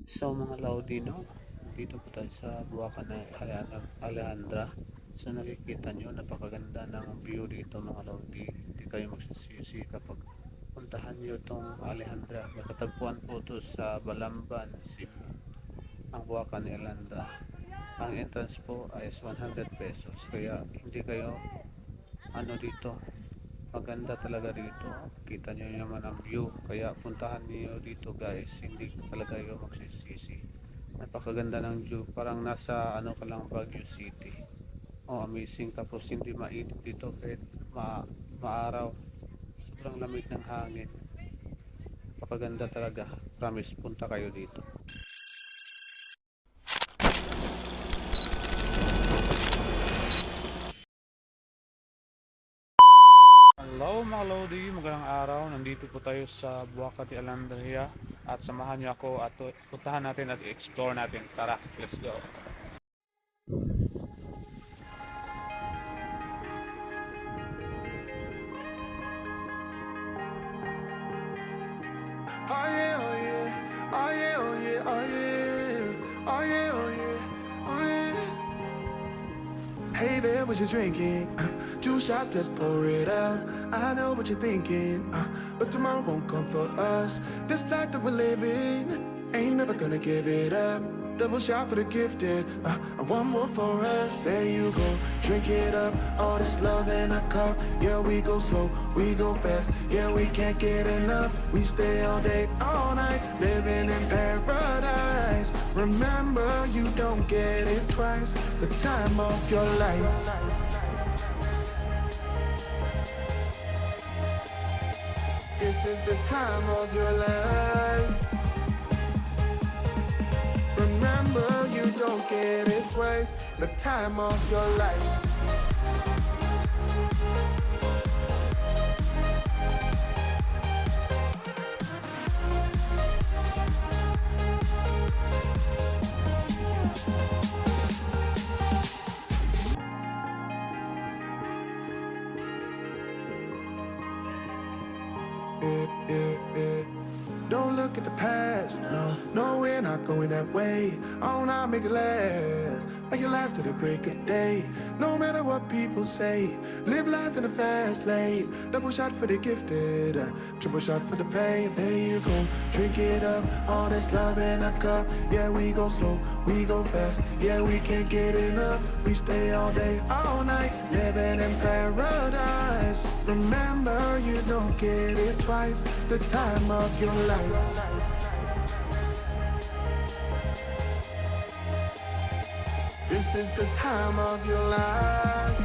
So mga Laudino, dito po tayo sa Buwakan ng Alejandra. So nakikita nyo, napakaganda ng view dito mga Laudi. Hindi kayo magsisisi kapag puntahan nyo itong Alejandra. Nakatagpuan po ito sa Balamban, Cebu, ang Buwakan ni Alejandra. Ang entrance po ay 100 pesos. Kaya hindi kayo dito, maganda talaga dito. Kita nyo naman ang view, kaya puntahan niyo dito guys, hindi talaga kayo magsisisi. Napakaganda ng view, parang nasa ka lang, Baguio City. Amazing. Tapos hindi mainit dito kahit maaraw, sobrang lamig ng hangin. Napakaganda talaga, promise, punta kayo dito. Hello mga Lodi, magandang araw. Nandito po tayo sa Buwakati Alandria at samahan niyo ako at puntahan natin at i-explore natin. Tara, let's go. Oh yeah, oh yeah, oh yeah, oh yeah, oh yeah, oh yeah, oh yeah, oh yeah. Hey there, what you drinking? 2 shots, let's pour it out. I know what you're thinking, but tomorrow won't come for us. This life that we're living, ain't never gonna give it up. Double shot for the gifted, and one more for us. There you go, drink it up. All this love in a cup. Yeah, we go slow, we go fast. Yeah, we can't get enough. We stay all day, all night, living in paradise. Remember, you don't get it twice. The time of your life. This is the time of your life. Remember, you don't get it twice. The time of your life. Don't look at the past, no, we're not going that way. Oh, now make it last, make it last to the break of day. No matter what people say, live life in a fast lane. Double shot for the gifted, triple shot for the pain. There you go, drink it up, all this love in a cup. Yeah, we go slow, we go fast. Yeah, we can't get enough. We stay all day, all night, living in paradise. Remember, you don't get it twice. The time of your life. This is the time of your life.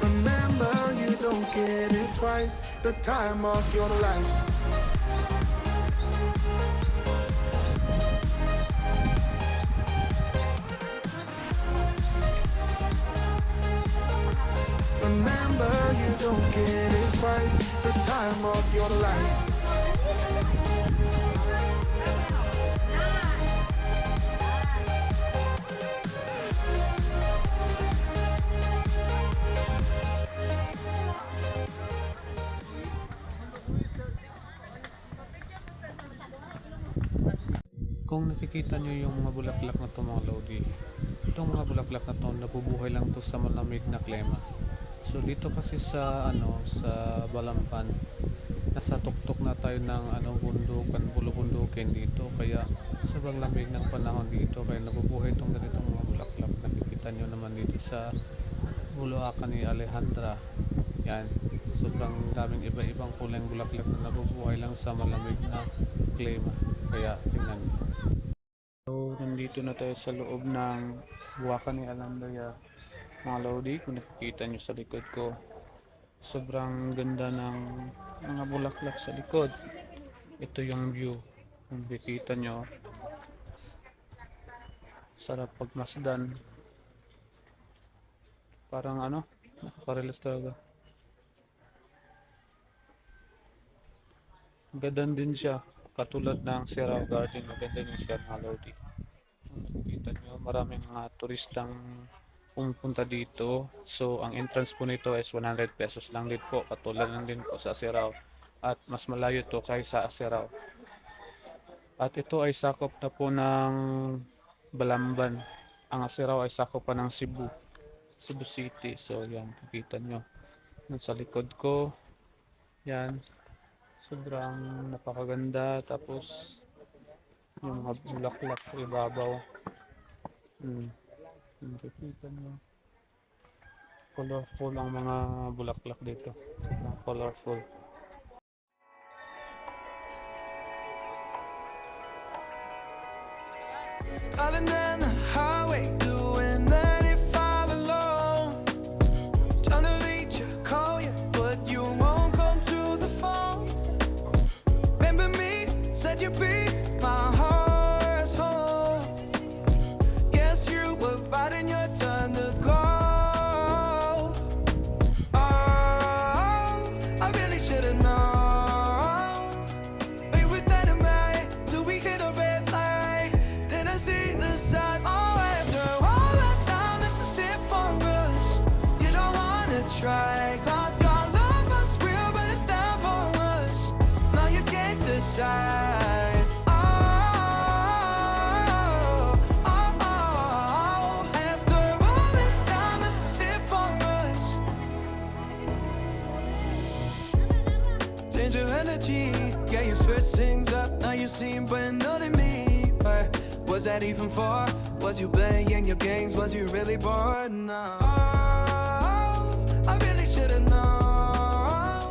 Remember, you don't get it twice. The time of your life. Remember, you don't get it twice. The time of your life. Kung nakikita nyo yung mga bulaklak na to mga Lodi, itong mga bulaklak na to nabubuhay lang to sa malamig na klima. So dito kasi sa sa Balamban, nasa tuktok na tayo ng bundukan, bulubundukin dito, kaya sobrang lamig ng panahon dito, kaya nabubuhay itong ganitong mga bulaklak. Nakikita nyo naman dito sa Bulacan ni Alejandra. Yan, sobrang daming iba-ibang kulang bulaklak na nabubuhay lang sa malamig na klima. Kaya tingnan nyo. So, nandito na tayo sa loob ng Buwakan ni Alejandra. Mga Lodi, kung nakikita nyo sa likod ko, sobrang ganda ng mga bulaklak sa likod. Ito yung view. Kung nakikita nyo, sarap pagmasdan. Parang nakaka-relax talaga. Ganda din siya, katulad ng Serao Garden. Maganda din siya mga Lodi. Kung nakikita nyo, maraming mga turistang pumunta dito. So ang entrance po nito is 100 pesos lang din po, katulad lang din po sa Serao, at mas malayo to kaysa Serao. At ito ay sakop na po ng Balamban. Ang Asiraw ay sakop pa ng Cebu. Cebu City. So yan, nakita nyo. Yan sa likod ko. Yan. Sobrang napakaganda. Tapos yung mga bulaklak sa ibabaw. Nakikita nyo. Colorful ang mga bulaklak dito. Sobrang colorful. Darling down the highway, doing 95 alone. Trying to reach you, call you, but you won't come to the phone. Remember me, said you'd be my heart's home. Guess you were biding your turn to go. Oh, I really should've known. We were dynamite till we hit a red light. Then I see the signs. Oh, after all that time, this is it for us. You don't wanna try. God, your love was real, but it's down for us. Now you can't decide. Oh, oh, oh. After all this time, this is it for us. Change your energy, yeah, you switch things up. Now you seem brand new to me. But was that even for? Was you playing your games? Was you really bored? No. Oh, I really should've known.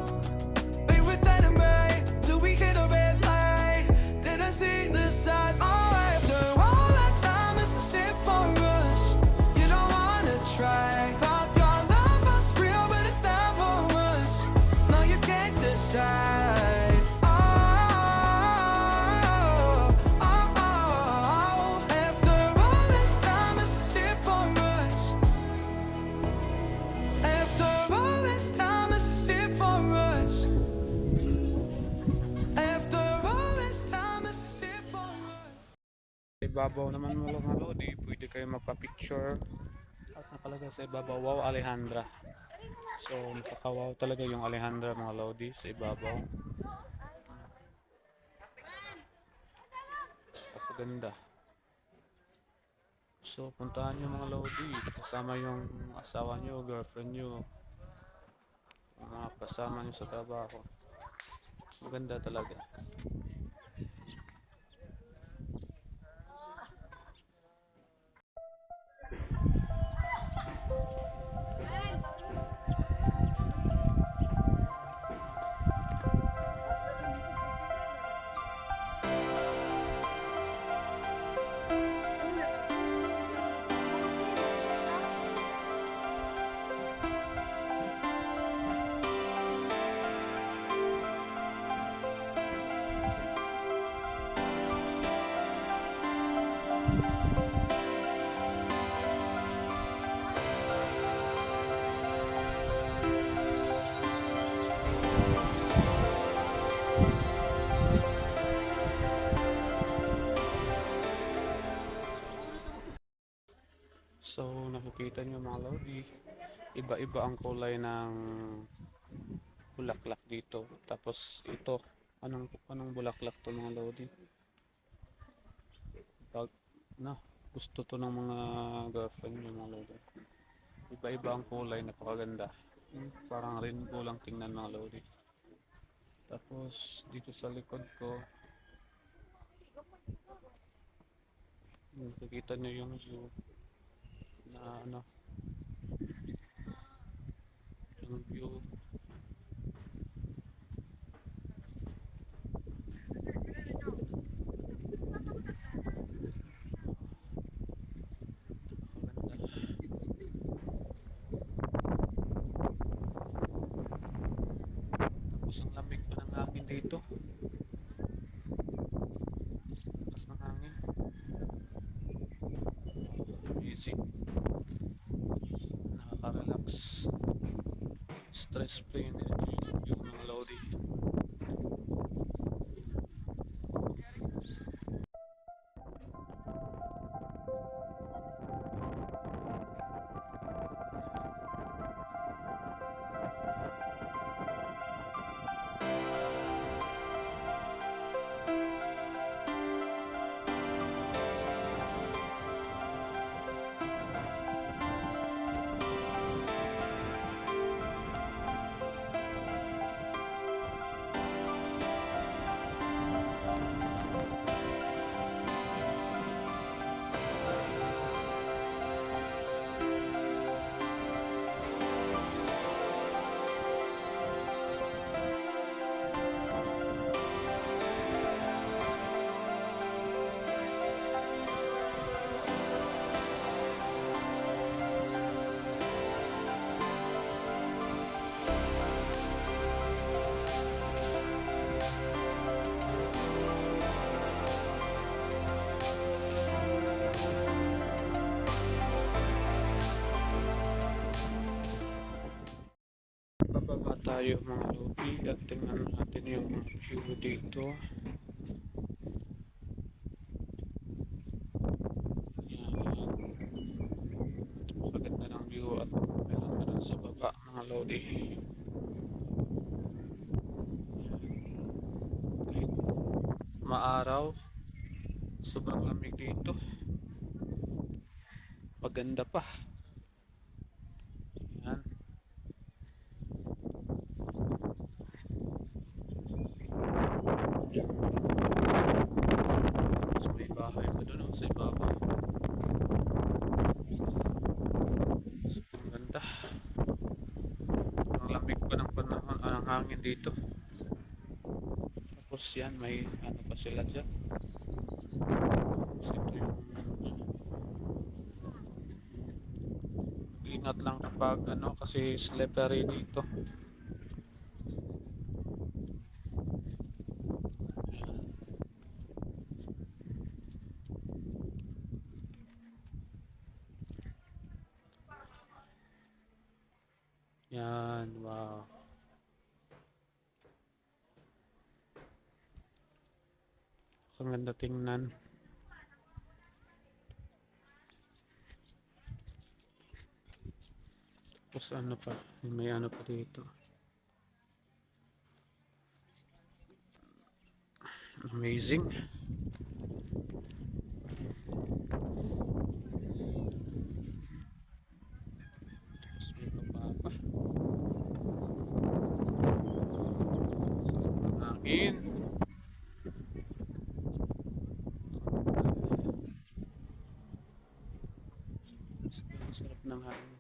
We were dynamite till we hit a red light. Then I see the signs. Oh, after all that time, this is it for us. You don't wanna try. Thought your love was real, but it's down for us. No, you can't decide. Oh, oh, oh. After all this time, this is it for us. After all this time, this is it for us. After all this time, this is it for us. Ibabaw naman mga lodi, pwede kayo magpa-picture at nakalagay sa ibabaw, wow Alejandra. So nakaka-wow talaga yung Alejandra mga lodi sa ibabaw. Napakaganda. So puntahan nyo mga lodi, kasama yung asawa nyo, girlfriend nyo, yung mga kasama nyo sa trabaho. Maganda talaga. So nakikita nyo mga lodi, iba-iba ang kulay ng bulaklak dito. Tapos ito, anong bulaklak to mga lodi? Pag gusto to ng mga girlfriend nyo mga lodi. Iba-iba ang kulay, napakaganda. Parang rainbow lang tingnan mga lodi. Tapos dito sa likod ko, nakikita nyo yung view na yung view. Tapos ang lamig pa ng hangin dito. Lakas ng hangin. Easy. Nakaka-relax. Stress free yung mga lodi. tayo mga lodi at tingnan natin yung view dito. Yan. Maganda ng view at meron pa dun sa baba mga lodi. Kahit maaraw, sobrang lamig dito. Maganda pa. Yan. So may bahay pa dun sa ibabaw. Ang ganda. Ang lamig pa ng panahon, ang hangin dito. Tapos yan, may ano pa sila dyan. Tapos ito yung ingat lang kapag ano kasi slippery dito. Yan, wow. Ang ganda tingnan. Tapos ano pa, may ano pa dito. Amazing. Tapos may baba pa. Sarap ng hangin. Sarap ng hangin.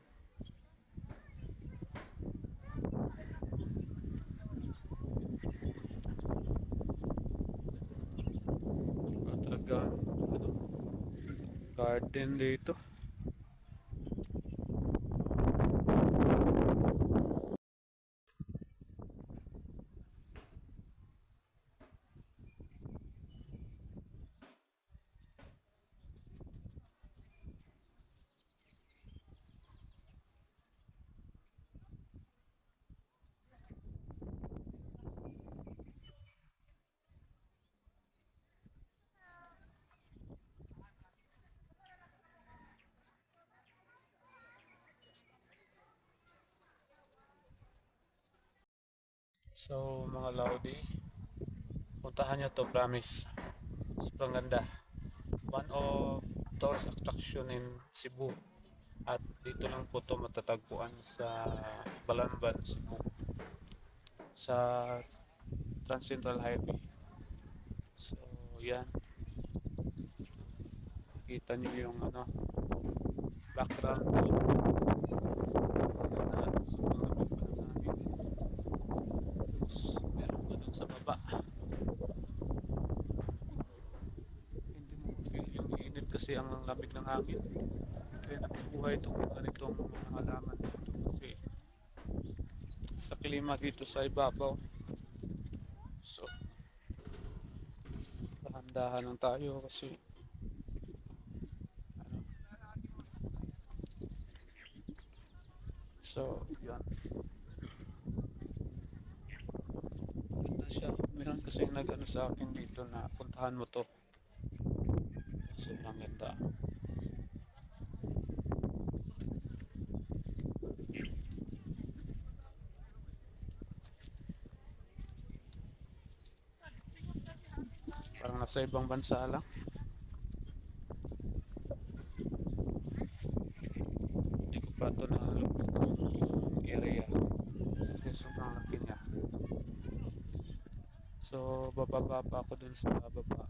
Talaga ano, garden dito. So mga Lodi, puntahan nyo to, promise. Sobrang ganda. One of tourist attraction in Cebu. At dito lang po to matatagpuan sa Balamban, Cebu. Sa Trans Central Highway. So yan. Kita nyo yung ano, background. Meron pa dun sa baba. Hindi mo feel yung init kasi ang lamig ng hangin. Kaya nakukuha itong ganitong mga halaman dito kasi sa klima dito sa ibabaw. So dahan-dahan lang tayo kasi ano. So yan. Ganda siya. Meron kasi nag-ano sa akin dito na puntahan mo to. Sobrang ganda. Parang nasa ibang bansa lang. Hindi ko pa ito nahalupit yung area. Kasi sobrang laki niya. So bababa pa ako dun sa baba.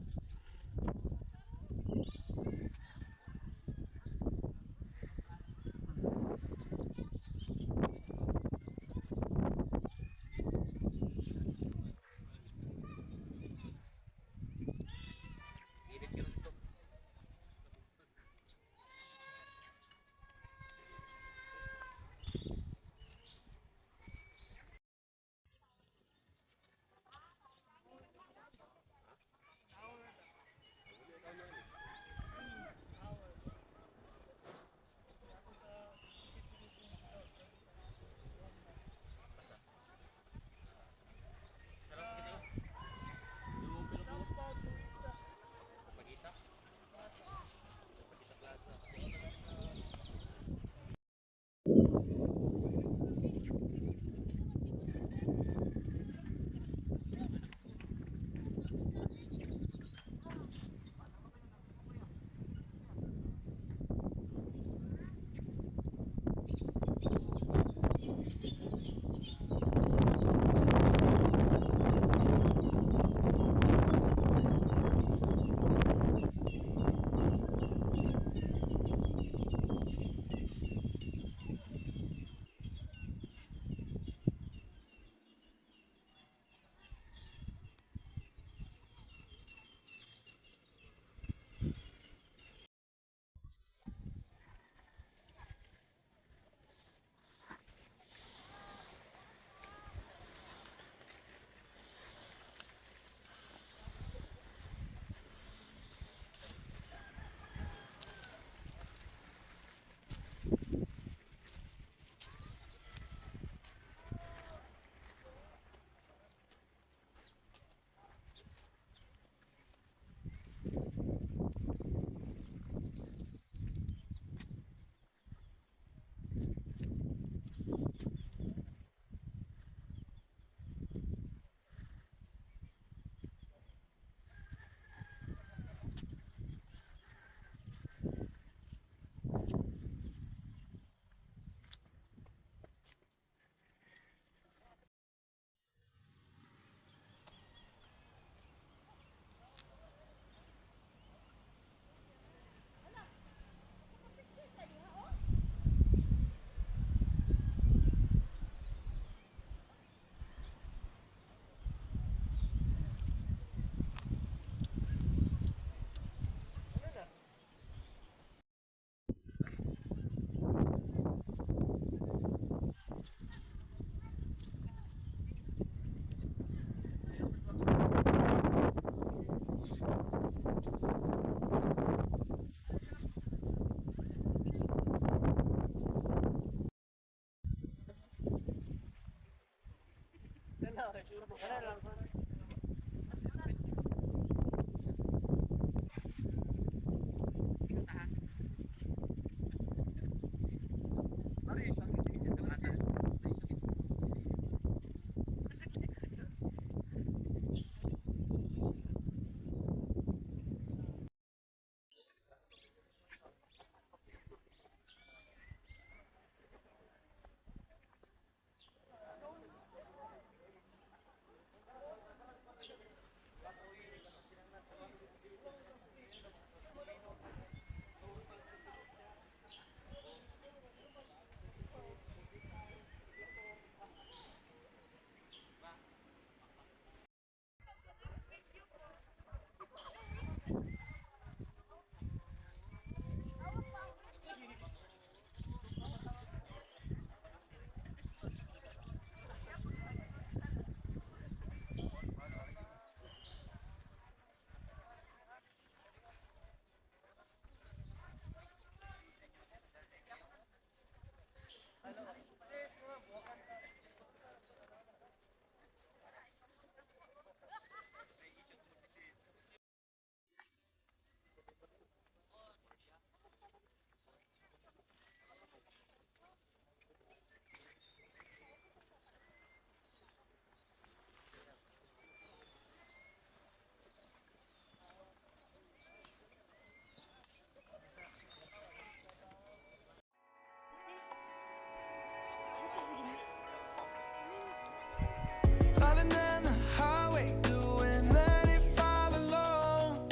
Driving down the highway, doing 95 alone.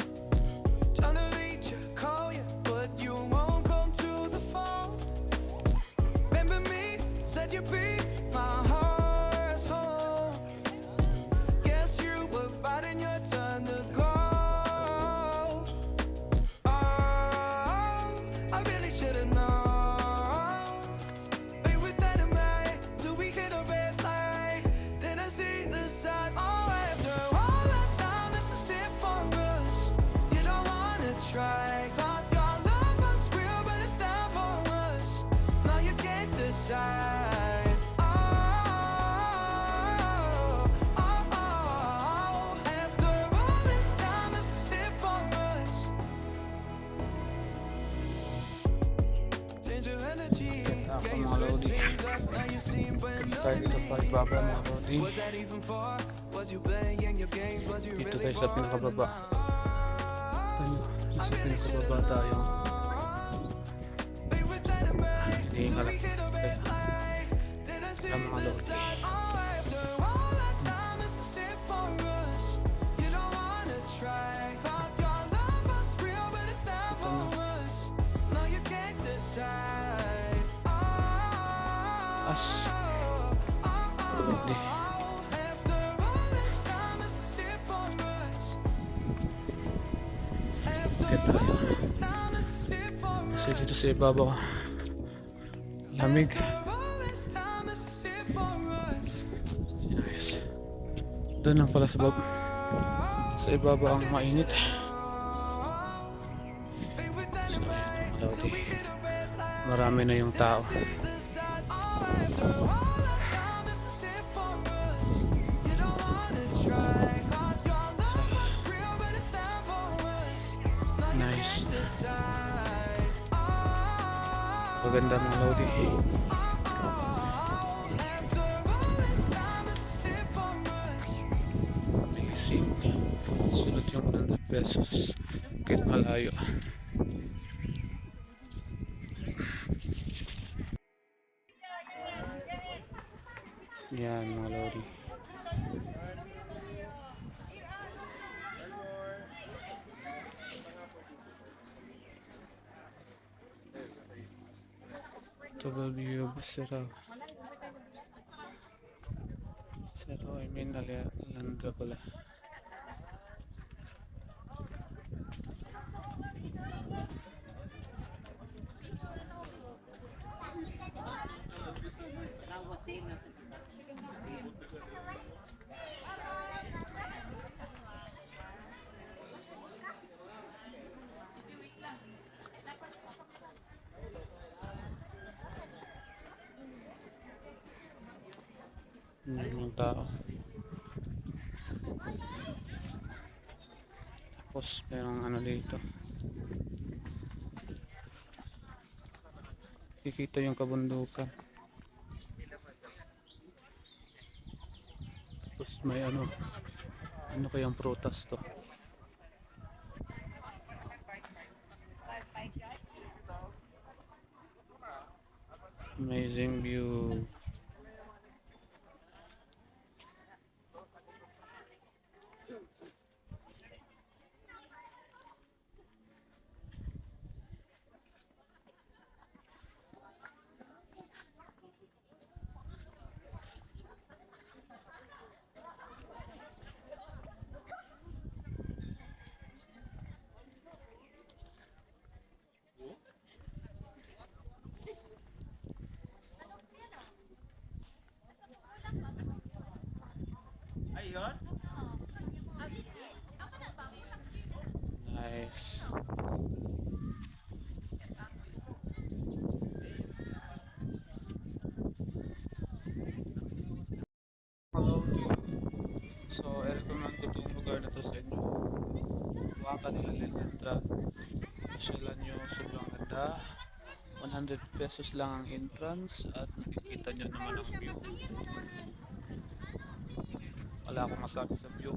Trying to reach you, call you, but you won't come to the phone. Remember me, said you'd be my heart's home. Guess you were biding your turn to go. Oh, I really should've known. Be with dynamite till we hit a red light. Then I see the signs. Oh, after all that time, this is it for us. You don't wanna try. Thought your love was real, but it's not for us. Now you can't decide. Oh, oh, oh. After all this time, this is it for us. Change your energy. Yeah, you switch things up. Now you seem brand new Tayo to dito me. sa ibaba mga lodi. Was that even for? Was you playing your games? Was you Dito really tayo sa born? pinakababa. Tayo, nasa pinakababa tayo. Be with dynamite till Hinihingal we ako. hit a red Kaya, light. Then I see ang mga the lodi. signs. Oh, after all that time, this is it for us. You don't wanna try. Thought your love was real, but it's not for us. Now you can't decide. Oh, As. oh, oh. Lodi. After all this time, this is it for us. After Kaya tayo. all this time, this is it for us. Kasi dito sa ibaba. Lamig. After all this time, this is it for us. Nice. Doon lang pala sa baba. Sa ibaba ang mainit. Be with dynamite till Lodi. we hit a red light. Marami na yung tao. See the sign. Oh, after all that time, this is it for us. You don't wanna try. Thought your love was real, but it's not for us. Now you Nice. can't decide. Oh, Maganda mga lodi. after all this time, this is it for us. Amazing. Sunod yung 100 pesos. Kahit malayo. Yan mga lodi. W Serao. Serao, I mean Alandra pala. Yung tao. Tapos merong ano dito. Kikita yung kabundukan. Tapos may ano kayang prutas to? Amazing view. Ayun? Nice. Hello. So, i-recommend ko itong lugar na to sa inyo. Huwakan nila Lelentra. Pasyalan nyo, sobrang ganda. 100 pesos lang ang entrance at nakikita nyo naman ang view. Wala akong masabi sa view.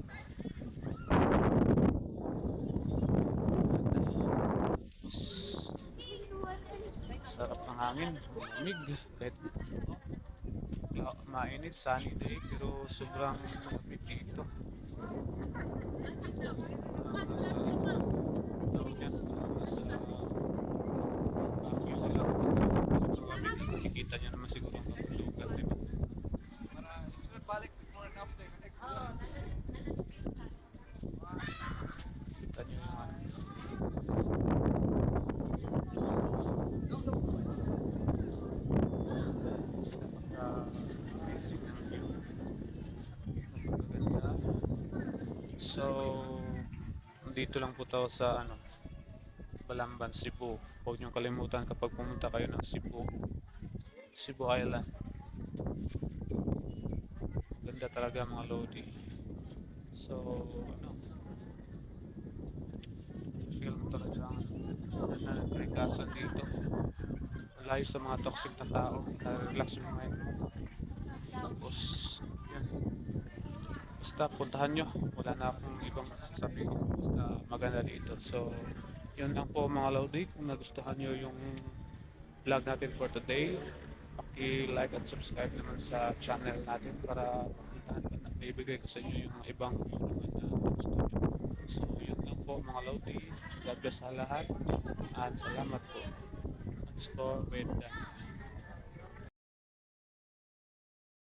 Sarap ng hangin, lamig. Kahit mainit, sunny day, pero sobrang lamig dito. Nasa tawag yan, nasa Baguio lang. Sobrang lamig. Nakikita nyo naman siguro ang kabundukan, diba? Para isunod balik before and after. Kita nyo naman. Amazing ang view. Napakaganda. So, dito lang po tayo sa Balamban, Cebu. Huwag niyong kalimutan kapag pumunta kayo ng Cebu Island. Ganda talaga mga lodi. So, feel mo talaga ang nananagprikasan dito. Malayo sa mga toxic na tao. Relax yung mind mo. Tapos, yan. Basta puntahan nyo. Wala na akong ibang sasabihin. Basta maganda dito. So, yun lang po mga lodi. Kung nagustuhan nyo yung vlog natin for today, paki-like at subscribe naman sa channel natin para makita na naibigay ko sa inyo yung ibang naman na gusto nyo. So, yun lang po mga lodi. God bless sa lahat. At salamat po. Underscore with